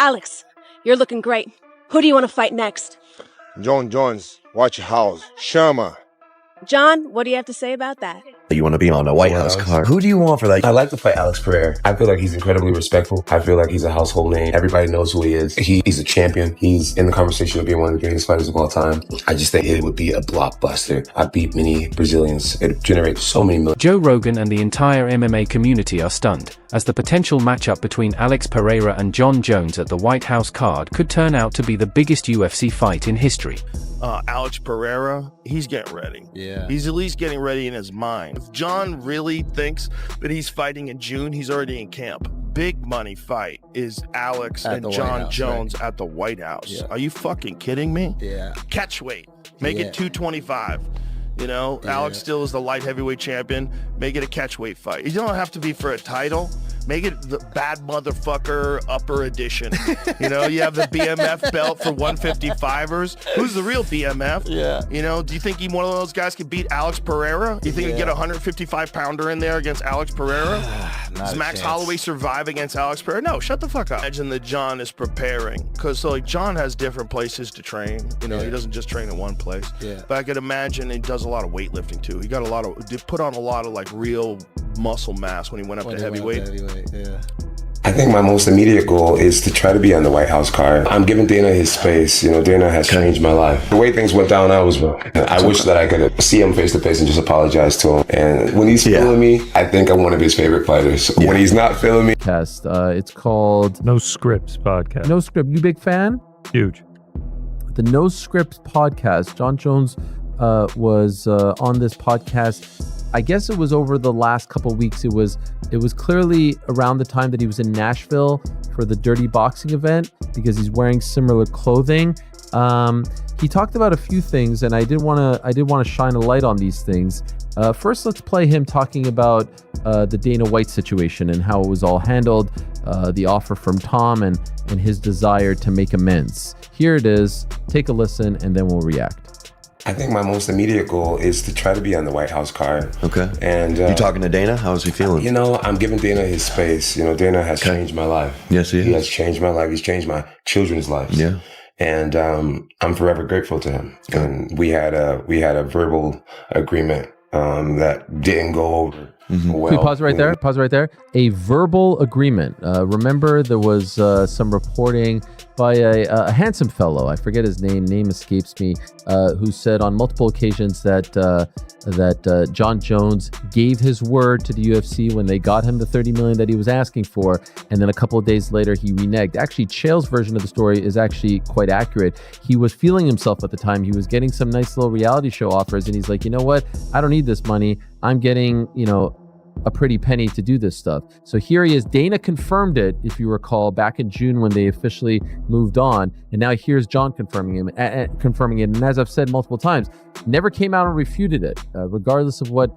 Alex, you're looking great. Who do you want to fight next? Jon Jones, watch your house. Sherma. John, what do you have to say about that? You want to be on the White House card. Who do you want for that? I like to fight Alex Pereira. I feel like he's incredibly respectful. I feel like he's a household name. Everybody knows who he is. He's a champion. He's in the conversation of being one of the greatest fighters of all time. I just think it would be a blockbuster. I beat many Brazilians. It generates so many millions. Joe Rogan and the entire MMA community are stunned, as the potential matchup between Alex Pereira and Jon Jones at the White House card could turn out to be the biggest UFC fight in history. Alex Pereira, he's getting ready. Yeah. He's at least getting ready in his mind. If John really thinks that he's fighting in June, he's already in camp. Big money fight is Alex and Jon Jones at the White House. Yeah. Are you fucking kidding me? Yeah. Catch weight. Make it 225. You know, Alex still is the light heavyweight champion. Make it a catch weight fight. You don't have to be for a title. Make it the bad motherfucker upper edition. You know, you have the BMF belt for 155ers. Who's the real BMF? Yeah. You know, do you think one of those guys could beat Alex Pereira? Do you think you get a 155-pounder in there against Alex Pereira? Does Max Holloway survive against Alex Pereira? No, shut the fuck up. Imagine that John is preparing. Because, so, like, John has different places to train. You know, he doesn't just train in one place. Yeah. But I could imagine he does a lot of weightlifting, too. He got put on a lot of, like, real muscle mass when he went up to heavyweight. Yeah. I think my most immediate goal is to try to be on the White House card. I'm giving Dana his space. You know, Dana has changed my life. The way things went down, I wish that I could see him face to face and just apologize to him. And when he's feeling me, I think I'm one of his favorite fighters. When he's not feeling me. It's called No Scripts Podcast. No Script. You big fan? Huge. The No Scripts Podcast. Jon Jones was on this podcast. I guess it was over the last couple of weeks. It was clearly around the time that he was in Nashville for the Dirty Boxing event, because he's wearing similar clothing. He talked about a few things, and I did want to shine a light on these things. First, let's play him talking about the Dana White situation and how it was all handled, the offer from Tom, and his desire to make amends. Here it is. Take a listen, and then we'll react. I think my most immediate goal is to try to be on the White House card. Okay. And you talking to Dana? How's he feeling? You know, I'm giving Dana his space. You know, Dana has changed my life. Yes, he has changed my life. He's changed my children's lives. Yeah. And I'm forever grateful to him. Okay. And we had a verbal agreement that didn't go over. Mm-hmm. Well, can we pause right there? A verbal agreement. Remember, there was some reporting by a handsome fellow, I forget his name escapes me, who said on multiple occasions that Jon Jones gave his word to the UFC when they got him the $30 million that he was asking for, and then a couple of days later he reneged. Actually, Chael's version of the story is actually quite accurate. He was feeling himself at the time. He was getting some nice little reality show offers, and he's like, you know what? I don't need this money. I'm getting, a pretty penny to do this stuff. So here he is. Dana confirmed it, if you recall, back in June when they officially moved on. And now here's Jon confirming it. And as I've said multiple times, never came out and refuted it, regardless of what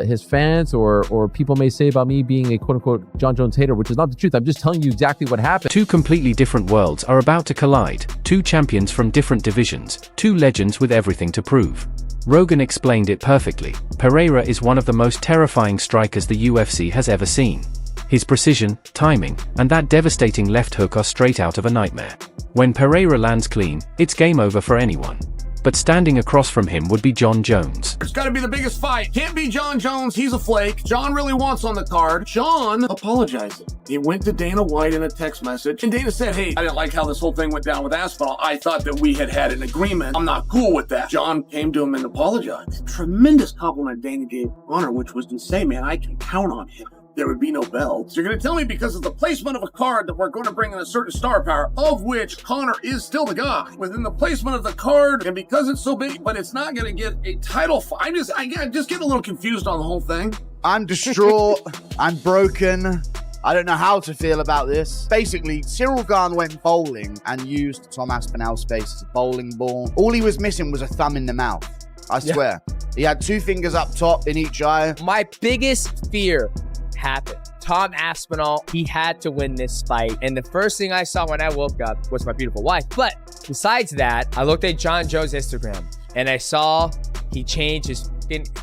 his fans or people may say about me being a quote-unquote Jon Jones hater, which is not the truth. I'm just telling you exactly what happened. Two completely different worlds are about to collide. Two champions from different divisions. Two legends with everything to prove. Rogan explained it perfectly. Pereira is one of the most terrifying strikers the UFC has ever seen. His precision, timing, and that devastating left hook are straight out of a nightmare. When Pereira lands clean, it's game over for anyone. But standing across from him would be Jon Jones. It's got to be the biggest fight. Can't be Jon Jones. He's a flake. Jon really wants on the card. Jon apologizing. He went to Dana White in a text message, and Dana said, hey, I didn't like how this whole thing went down with Aspinall. I thought that we had an agreement. I'm not cool with that. Jon came to him and apologized. Tremendous compliment Dana gave Conor, which was to say, man, I can count on him. There would be no belts. You're going to tell me because of the placement of a card that we're going to bring in a certain star power, of which Conor is still the guy. Within the placement of the card, and because it's so big, but it's not going to get a title fight. I just get a little confused on the whole thing. I'm distraught. I'm broken. I don't know how to feel about this. Basically, Cyril Gane went bowling and used Tom Aspinall's space as a bowling ball. All he was missing was a thumb in the mouth. I swear. Yeah. He had two fingers up top in each eye. My biggest fear happened. Tom Aspinall, he had to win this fight. And the first thing I saw when I woke up was my beautiful wife. But besides that, I looked at Jon Jones' Instagram and I saw he changed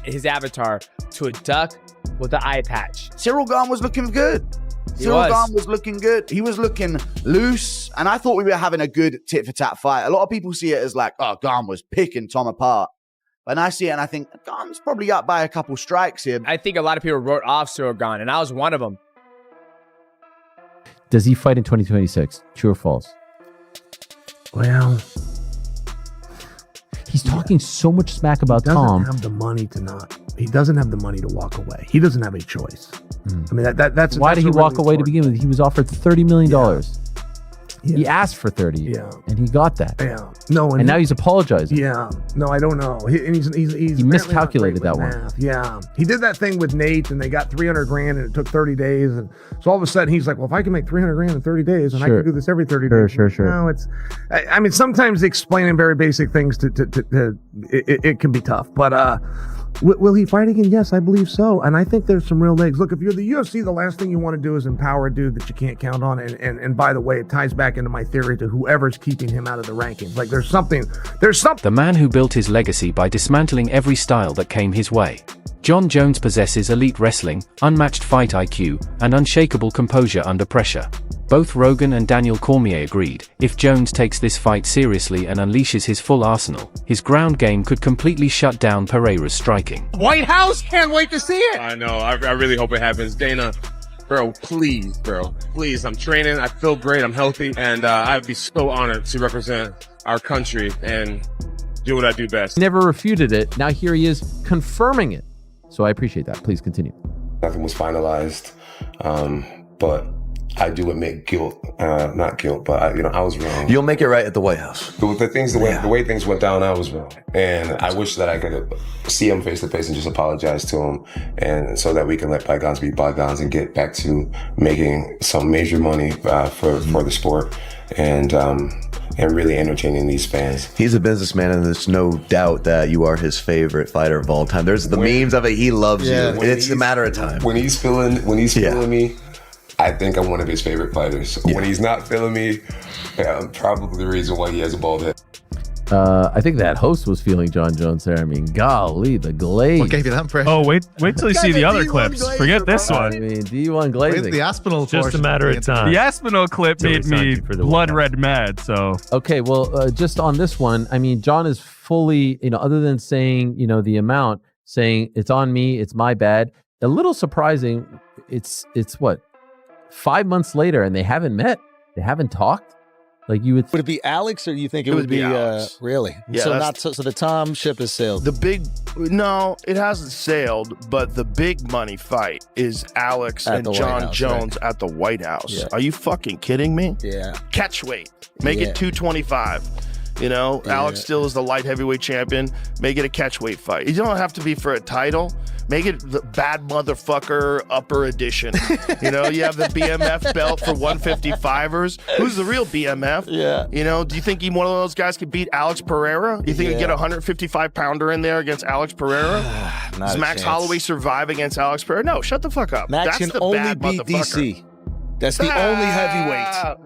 his avatar to a duck with the eye patch. Cyril Gane was looking good. Cyril Gane was looking good. He was looking loose, and I thought we were having a good tit-for-tat fight. A lot of people see it as like, oh, Gane was picking Tom apart. And I see it and I think, Gane's probably up by a couple strikes here. I think a lot of people wrote off Cyril Gane, and I was one of them. Does he fight in 2026? True or false? Well, he's talking so much smack about Tom. He doesn't have the money to not. He doesn't have the money to walk away. He doesn't have a choice. I mean, that's why did he walk really away to begin with? He was offered $30 million. Yeah. He asked for 30, and he got that. Yeah. No, and now he's apologizing. Yeah. No, I don't know. He miscalculated that one. Yeah. He did that thing with Nate, and they got $300,000, and it took 30 days. And so all of a sudden, he's like, "Well, if I can make $300,000 in 30 days, and I can do this every 30 days." Sure. No, it's. I mean, sometimes explaining very basic things it can be tough, but. Will he fight again? Yes, I believe so. And I think there's some real legs. Look, if you're the UFC, the last thing you want to do is empower a dude that you can't count on. And by the way, it ties back into my theory to whoever's keeping him out of the rankings. Like there's something. The man who built his legacy by dismantling every style that came his way. Jon Jones possesses elite wrestling, unmatched fight IQ, and unshakable composure under pressure. Both Rogan and Daniel Cormier agreed, if Jones takes this fight seriously and unleashes his full arsenal, his ground game could completely shut down Pereira's striking. White House, can't wait to see it. I know, I really hope it happens. Dana, bro, please, I'm training, I feel great, I'm healthy, and I'd be so honored to represent our country and do what I do best. Never refuted it. Now here he is confirming it. So I appreciate that. Please continue. Nothing was finalized, but I do admit guilt, not guilt, but I was wrong. You'll make it right at the White House. The way things went down, I was wrong, and I wish that I could see him face to face and just apologize to him, and so that we can let bygones be bygones and get back to making some major money for the sport, and really entertaining these fans. He's a businessman, and there's no doubt that you are his favorite fighter of all time. There's the memes of it. He loves you. It's a matter of time. When he's feeling me, I think I'm one of his favorite fighters. When he's not feeling me, I'm probably the reason why he has a bald head. I think that host was feeling Jon Jones there. I mean, golly, the glaze. What gave you that impression? Oh, wait till you see the other clips. Forget this one. I mean, D1 glazing. Where's the Aspinall Just a matter of time. The Aspinall clip made me blood red mad, so. Okay, well, just on this one, I mean, Jon is fully, other than saying, the amount, saying it's on me, it's my bad. A little surprising. It's what? 5 months later, and they haven't met. They haven't talked. Like you would it be Alex, or do you think it would be really? Yeah, so the Tom ship has sailed. No, it hasn't sailed, but the big money fight is Alex and Jon Jones at the White House. Yeah. Are you fucking kidding me? Yeah. Catch weight. Make it 225. Alex still is the light heavyweight champion. Make it a catch weight fight. You don't have to be for a title. Make it the bad motherfucker upper edition. You have the BMF belt for 155ers. Who's the real BMF? Yeah. Do you think one of those guys could beat Alex Pereira? Do you think you get a 155-pounder in there against Alex Pereira? Does Max Holloway survive against Alex Pereira? No, shut the fuck up. Max can only beat DC. That's the only heavyweight.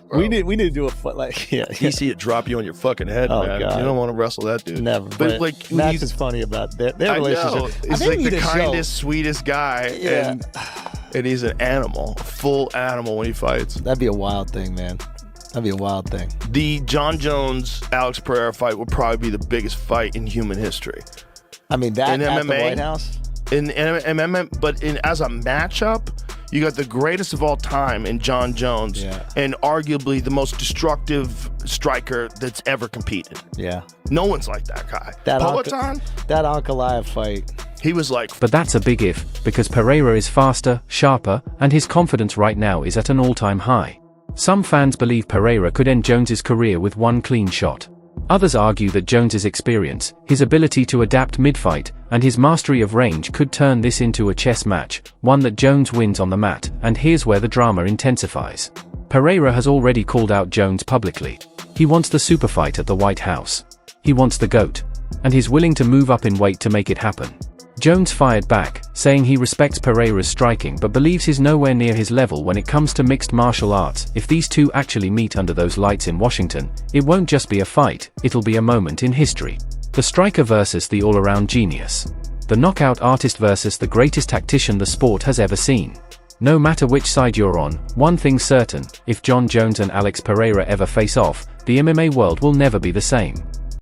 We need to do a fight DC would drop you on your fucking head, man. God. You don't want to wrestle that dude. Never. But Max is funny about their relationship. He's like the kindest, sweetest guy, and he's an animal, a full animal when he fights. That'd be a wild thing, man. That'd be a wild thing. The Jon Jones Alex Pereira fight would probably be the biggest fight in human history. I mean, that in at MMA, the White House? In MMA, but as a matchup, you got the greatest of all time in Jon Jones, and arguably the most destructive striker that's ever competed. Yeah. No one's like that guy. That Ankalaev fight. He was like... But that's a big if, because Pereira is faster, sharper, and his confidence right now is at an all-time high. Some fans believe Pereira could end Jones's career with one clean shot. Others argue that Jones's experience, his ability to adapt mid-fight, and his mastery of range could turn this into a chess match, one that Jones wins on the mat, and here's where the drama intensifies. Pereira has already called out Jones publicly. He wants the superfight at the White House. He wants the GOAT. And he's willing to move up in weight to make it happen. Jones fired back, saying he respects Pereira's striking but believes he's nowhere near his level when it comes to mixed martial arts. If these two actually meet under those lights in Washington, it won't just be a fight, it'll be a moment in history. The striker versus the all-around genius. The knockout artist versus the greatest tactician the sport has ever seen. No matter which side you're on, one thing's certain: if Jon Jones and Alex Pereira ever face off, the MMA world will never be the same.